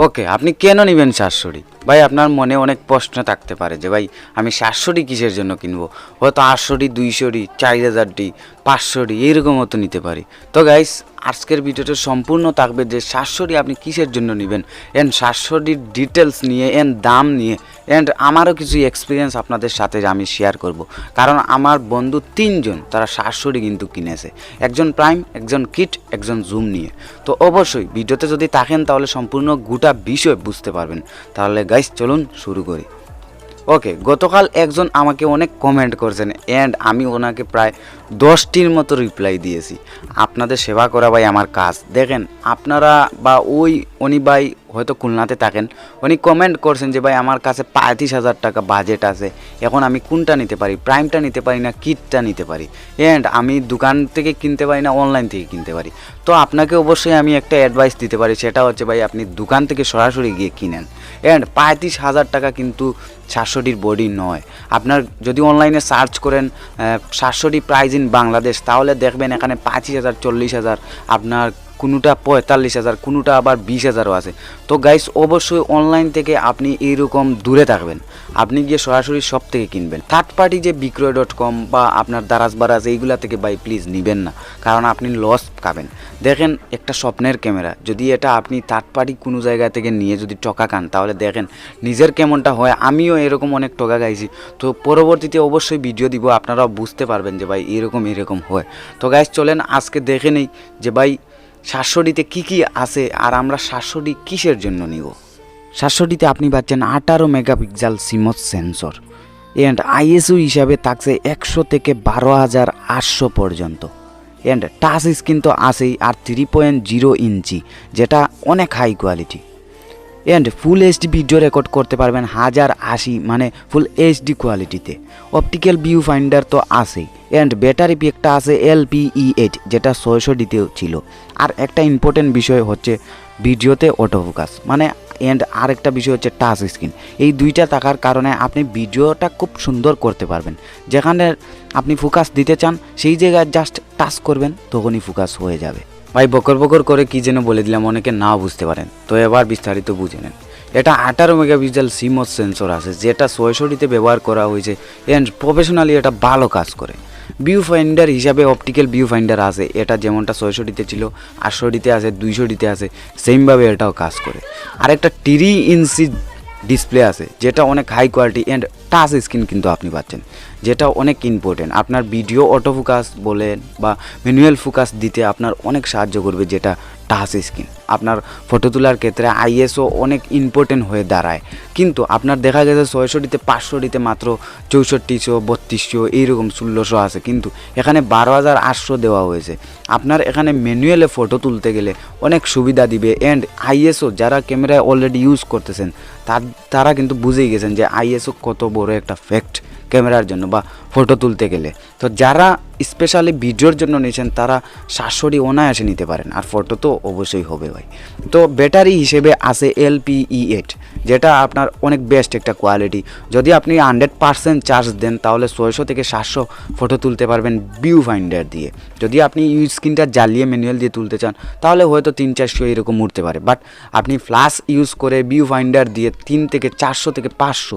ওকে, আপনি কেন নেবেন 700D? ভাই আপনার মনে অনেক প্রশ্ন থাকতে পারে যে ভাই আমি 700D কিসের জন্য কিনবো, হয়তো 800D, 200D, 4000D, 500D এইরকম মতো নিতে পারি। তো গাইস আজকের ভিডিওটা সম্পূর্ণ থাকবে যে 700D আপনি কিসের জন্য নেবেন, অ্যান্ড 700Dর ডিটেলস নিয়ে, অ্যান্ড দাম নিয়ে, অ্যান্ড আমারও কিছু এক্সপিরিয়েন্স আপনাদের সাথে আমি শেয়ার করব। কারণ আমার বন্ধু 3জন তারা 700D কিন্তু কিনেছে, একজন প্রাইম, একজন কিট, একজন জুম নিয়ে। তো অবশ্যই ভিডিওতে যদি থাকেন তাহলে সম্পূর্ণ গোটা বিষয় বুঝতে পারবেন। তাহলে গাইস চলুন শুরু করি। ওকে, গতকাল একজন আমাকে অনেক কমেন্ট করছেন, অ্যান্ড আমি ওনাকে প্রায় 10টির মতো রিপ্লাই দিয়েছি। আপনাদের সেবা করা ভাই আমার কাজ। দেখেন আপনারা বা উনি ভাই হয়তো খুলনাতে থাকেন, উনি কমেন্ট করছেন যে ভাই আমার কাছে 35,000 টাকা বাজেট আছে, এখন আমি কোনটা নিতে পারি, প্রাইমটা নিতে পারি না কিটটা নিতে পারি, অ্যান্ড আমি দোকান থেকে কিনতে পারি না অনলাইন থেকে কিনতে পারি। তো আপনাকে অবশ্যই আমি একটা অ্যাডভাইস দিতে পারি, সেটা হচ্ছে ভাই আপনি দোকান থেকে সরাসরি গিয়ে কিনেন। অ্যান্ড 35,000 টাকা কিন্তু 700Dর বডি নয়। আপনার যদি অনলাইনে সার্চ করেন 700D প্রাইস ইন বাংলাদেশ, তাহলে দেখবেন এখানে 25,000, 40,000, আপনার কোনোটা 45,000, কোনোটা আবার 20,000ও আছে। তো গাইস অবশ্যই অনলাইন থেকে আপনি এইরকম দূরে থাকবেন, আপনি গিয়ে সরাসরি সব থেকে কিনবেন। থার্ড পার্টি যে বিক্রয়.com বা আপনার দারাজ বারাজ এইগুলা থেকে ভাই প্লিজ নেবেন না, কারণ আপনি লস খাবেন। দেখেন একটা স্বপ্নের ক্যামেরা, যদি এটা আপনি থার্ড পার্টি কোনো জায়গা থেকে নিয়ে যদি টকা খান, তাহলে দেখেন নিজের কেমনটা হয়। আমিও এরকম অনেক টকা খাইছি। তো পরবর্তীতে অবশ্যই ভিডিও দিব, আপনারাও বুঝতে পারবেন যে ভাই এরকম হয়। তো গাইস চলেন আজকে দেখে নেই যে ভাই 700Dতে কী কী আছে, আর আমরা 700D কিসের জন্য নিব। 700Dতে আপনি পাচ্ছেন 18 megapixel seems sensor, and ISO হিসাবে থাকছে 100 থেকে 12,800 পর্যন্ত, অ্যান্ড টাচ স্ক্রিন তো আছেই, আর 3.0 ইঞ্চি, যেটা অনেক high quality. And full HD video record করতে পারবেন 1080, মানে ফুল এইচডি কোয়ালিটিতে। অপটিক্যাল ভিউ ফাইন্ডার তো আছেই, অ্যান্ড ব্যাটারি প্যাকটা আছে LPE8, যেটা 600Dতেও ছিল। আর একটা ইম্পর্টেন্ট বিষয় হচ্ছে ভিডিওতে অটো ফোকাস, মানে অ্যান্ড আরেকটা বিষয় হচ্ছে টাচ স্ক্রিন। এই দুইটা থাকার কারণে আপনি ভিডিওটা খুব সুন্দর করতে পারবেন। যেখানে আপনি ফোকাস দিতে চান সেই জায়গায় জাস্ট টাচ করবেন, তখনই ফোকাস হয়ে যাবে। ভাই বকর করে কী যেন বলে দিলাম, অনেকে নাও বুঝতে পারেন, তো এবার বিস্তারিত বুঝে নেন। এটা 18 মেগাপিক্সেল সিমস সেন্সর আছে, যেটা 600Dতে ব্যবহার করা হয়েছে, অ্যান্ড প্রফেশনালি এটা ভালো কাজ করে। ভিউ ফাইন্ডার হিসাবে অপটিক্যাল ভিউ ফাইন্ডার আছে, এটা যেমনটা 600Dতে ছিল, 800Dতে আছে, 200Dতে আছে, সেমভাবে এটাও কাজ করে। আরেকটা 3 ইঞ্চি ডিসপ্লে আছে, যেটা অনেক high quality, and touch screen কিন্তু আপনি পাচ্ছেন, যেটা অনেক ইম্পর্টেন্ট। আপনার ভিডিও অটো ফোকাস বলেন বা ম্যানুয়াল ফোকাস দিতে আপনার অনেক সাহায্য করবে, যেটা টাচ স্ক্রিন। আপনার ফটো তোলার ক্ষেত্রে আইএসও অনেক ইম্পর্টেন্ট হয়ে দাঁড়ায়। কিন্তু আপনার দেখা গেছে 600Dতে 500Dতে মাত্র 6400, 3200 এইরকম 1600 আছে, কিন্তু এখানে 12,800 দেওয়া হয়েছে। আপনার এখানে ম্যানুয়ালে ফটো তুলতে গেলে অনেক সুবিধা দিবে, অ্যান্ড আইএসও যারা ক্যামেরায় অলরেডি ইউজ করতেছেন তারা কিন্তু বুঝেই গেছেন যে আইএসও কত বড় একটা ফ্যাক্ট ক্যামেরার জন্য বা ফটো তুলতে গেলে। তো যারা স্পেশালি ভিডিওর জন্য নিয়েছেন তারা 700D অনায়াসে নিতে পারেন, আর ফটো তো অবশ্যই হবে ভাই। তো ব্যাটারি হিসেবে আছে LPE8, যেটা আপনার অনেক বেস্ট একটা কোয়ালিটি। যদি আপনি 100% চার্জ দেন তাহলে 600 থেকে 700 ফটো তুলতে পারবেন ভিউ ফাইন্ডার দিয়ে। যদি আপনি স্ক্রিনটা জ্বালিয়ে ম্যানুয়াল দিয়ে তুলতে চান তাহলে হয়তো 300-400 এরকম উঠতে পারে, বাট আপনি ফ্ল্যাশ ইউজ করে ভিউ ফাইন্ডার দিয়ে 3 থেকে 400 থেকে 500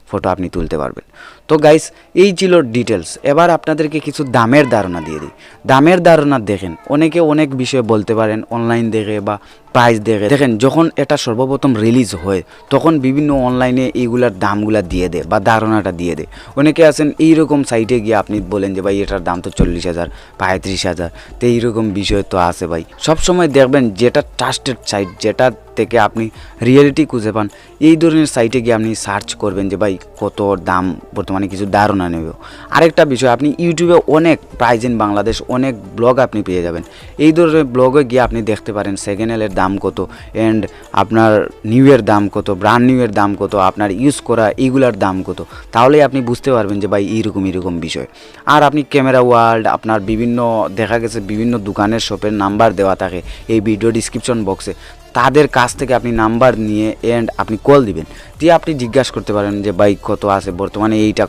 ফটো আপনি তুলতে পারবেন। তো গাইস এই ছিল ডিটেলস। এবার আপনাদেরকে কিছু দামের ধারণা দিয়ে দিই। দামের ধারণা দেখেন, অনেকে অনেক বিষয় বলতে পারেন অনলাইন দেখে বা প্রাইস দেখে। দেখেন যখন এটা সর্বপ্রথম রিলিজ হয় তখন বিভিন্ন অনলাইনে এইগুলার দামগুলা দিয়ে দেয় বা ধারণাটা দিয়ে দেয়। অনেকে আছেন এইরকম সাইটে গিয়ে আপনি বলেন যে ভাই এটার দাম তো 40,000, 35,000, তো এইরকম বিষয় তো আছে ভাই। সবসময় দেখবেন যেটা ট্রাস্টেড সাইট, যেটা থেকে আপনি রিয়েলিটি খুঁজে পান, এই ধরনের সাইটে গিয়ে আপনি সার্চ করবেন যে ভাই কত দাম, বর্তমানে কিছু ধারণা নেব। আরেকটা বিষয়, আপনি ইউটিউবে অনেক প্রাইস ইন বাংলাদেশ অনেক ব্লগ আপনি পেয়ে যাবেন। এই ধরনের ব্লগে গিয়ে আপনি দেখতে পারেন সেকেন্ড হ্যান্ডের দাম কত, অ্যান্ড আপনার নিউয়ের দাম কত, ব্র্যান্ড নিউয়ের দাম কত, আপনার ইউজ করা এইগুলার দাম কত, তাহলেই আপনি বুঝতে পারবেন যে ভাই এইরকম বিষয়। আর আপনি ক্যামেরা ওয়ার্ল্ড, আপনার বিভিন্ন দেখা গেছে বিভিন্ন দোকানের শপের নাম্বার দেওয়া থাকে এই ভিডিও ডিসক্রিপশন বক্সে, তাদের কাছ থেকে আপনি নাম্বার নিয়ে এন্ড আপনি কল দিবেন, দিয়ে আপনি জিজ্ঞাসা করতে পারেন যে বাইক কত আছে বর্তমানে, এইটা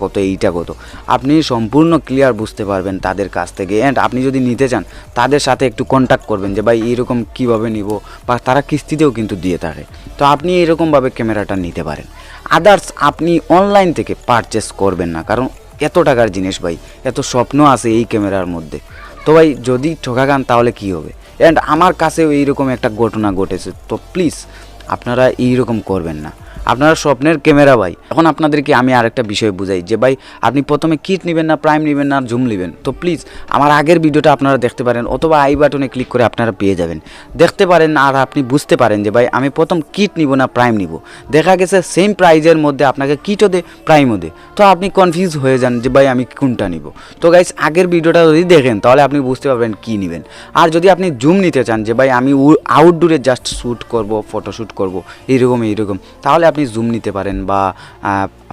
কত, আপনি সম্পূর্ণ ক্লিয়ার বুঝতে পারবেন তাদের কাছ থেকে। এন্ড আপনি যদি নিতে চান তাদের সাথে একটু কন্ট্যাক্ট করবেন যে ভাই এরকম কীভাবে নিব, বা তারা কিস্তিতেও কিন্তু দিয়ে থাকে। তো আপনি এরকমভাবে ক্যামেরাটা নিতে পারেন। আদার্স আপনি অনলাইন থেকে পারচেস করবেন না, কারণ এত টাকার জিনিস ভাই, এত স্বপ্ন আছে এই ক্যামেরার মধ্যে। তো ভাই যদি ঠকা খান তাহলে কী হবে। অ্যান্ড আমার কাছেও এইরকম একটা ঘটনা ঘটেছে। তো প্লিজ আপনারা এইরকম করবেন না, আপনারা স্বপ্নের ক্যামেরা ভাই। এখন আপনাদেরকে আমি আরেকটা বিষয় বুঝাই যে ভাই আপনি প্রথমে কিট নেবেন না, প্রাইম নেবেন না, জুম নেবেন। তো প্লিজ আমার আগের ভিডিওটা আপনারা দেখতে পারেন, অথবা আই বাটনে ক্লিক করে আপনারা পেয়ে যাবেন, দেখতে পারেন। আর আপনি বুঝতে পারেন যে ভাই আমি প্রথম কিট নিব না প্রাইম নিব। দেখা গেছে সেম প্রাইজের মধ্যে আপনাকে কিটও দে প্রাইমও দে, তো আপনি কনফিউজ হয়ে যান যে ভাই আমি কোনটা নিব। তো গাইস আগের ভিডিওটা যদি দেখেন তাহলে আপনি বুঝতে পারবেন কী নেবেন। আর যদি আপনি জুম নিতে চান যে ভাই আমি আউটডোরে জাস্ট শ্যুট করব, ফটোশ্যুট করব এইরকম, তাহলে আপনি জুম নিতে পারেন, বা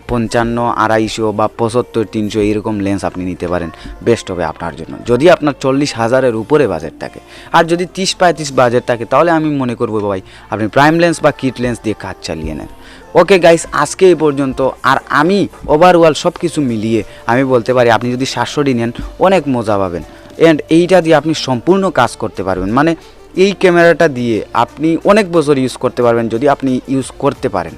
55, 250 বা 75, 300 এইরকম লেন্স আপনি নিতে পারেন, বেস্ট হবে আপনার জন্য, যদি আপনার 40,000-এর উপরে বাজেট থাকে। আর যদি 30-35 বাজেট থাকে তাহলে আমি মনে করবো ভাই আপনি প্রাইম লেন্স বা কিট লেন্স দিয়ে কাজ চালিয়ে নেন। ওকে গাইস, আজকে এই পর্যন্ত। আর আমি ওভারঅল সব কিছু মিলিয়ে আমি বলতে পারি আপনি যদি 700 নেন অনেক মজা পাবেন, অ্যান্ড এইটা দিয়ে আপনি সম্পূর্ণ কাজ করতে পারবেন। মানে এই ক্যামেরাটা দিয়ে আপনি অনেক বছর ইউজ করতে পারবেন, যদি আপনি ইউজ করতে পারেন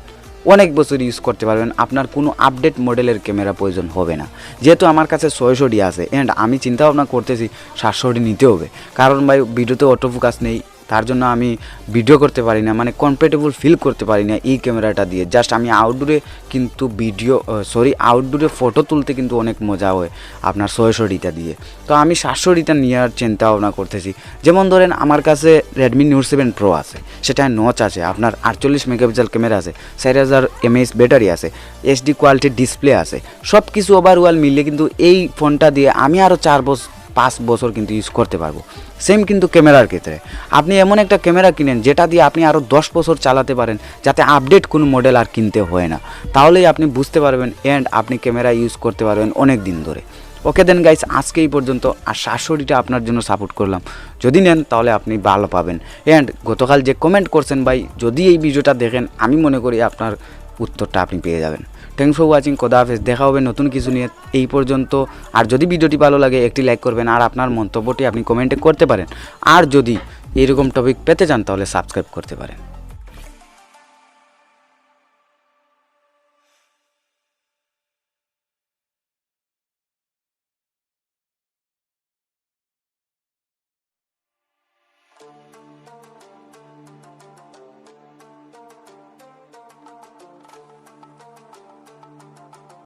অনেক বছর ইউজ করতে পারবেন। আপনার কোনো আপডেট মডেলের ক্যামেরা প্রয়োজন হবে না, যেহেতু আমার কাছে 600 আছে। অ্যান্ড আমি চিন্তা ভাবনা করতেছি 700 নিতে হবে, কারণ ভাই ভিডিওতে অটো ফোকাস নেই, তার জন্য আমি ভিডিও করতে পারি না, মানে কমফর্টেবল ফিল করতে পারি না এই ক্যামেরাটা দিয়ে। জাস্ট আমি আউটডোরে কিন্তু আউটডোরে ফটো তুলতে কিন্তু অনেক মজা হয় আপনার 600টা দিয়ে। তো আমি 700টা নেওয়ার চিন্তা ভাবনা করতেছি। যেমন ধরেন আমার কাছে রেডমি নোট 7 প্রো আছে, সেটা নচ আছে, আপনার 48 মেগাপিক্সেল ক্যামেরা আছে, 4000 mAh ব্যাটারি আছে, HD কোয়ালিটির ডিসপ্লে আছে, সব কিছু ওভারঅল মিললে কিন্তু এই ফোনটা দিয়ে আমি আরও 5 বছর কিন্তু ইউজ করতে পারবো। সেম কিন্তু ক্যামেরার ক্ষেত্রে আপনি এমন একটা ক্যামেরা কিনেন যেটা দিয়ে আপনি আরও 10 বছর চালাতে পারেন, যাতে আপডেট কোনো মডেল আর কিনতে হয় না, তাহলেই আপনি বুঝতে পারবেন অ্যান্ড আপনি ক্যামেরা ইউজ করতে পারবেন অনেক দিন ধরে। ওকে দেন গাইস, আজকে এই পর্যন্ত। আর 700টা আপনার জন্য সাপোর্ট করলাম, যদি নেন তাহলে আপনি ভালো পাবেন। অ্যান্ড গতকাল যে কমেন্ট করছেন ভাই, যদি এই ভিডিওটা দেখেন আমি মনে করি আপনার উত্তরটা আপনি পেয়ে যাবেন। থ্যাংকস ফর ওয়াচিং, খোদা হাফেজ, দেখা হবে নতুন কিছু নিয়ে এই পর্যন্ত। আর যদি ভিডিওটি ভালো লাগে একটি লাইক করবেন, আর আপনার মন্তব্যটি আপনি কমেন্টে করতে পারেন। আর যদি এরকম টপিক পেতে চান তাহলে সাবস্ক্রাইব করতে পারেন।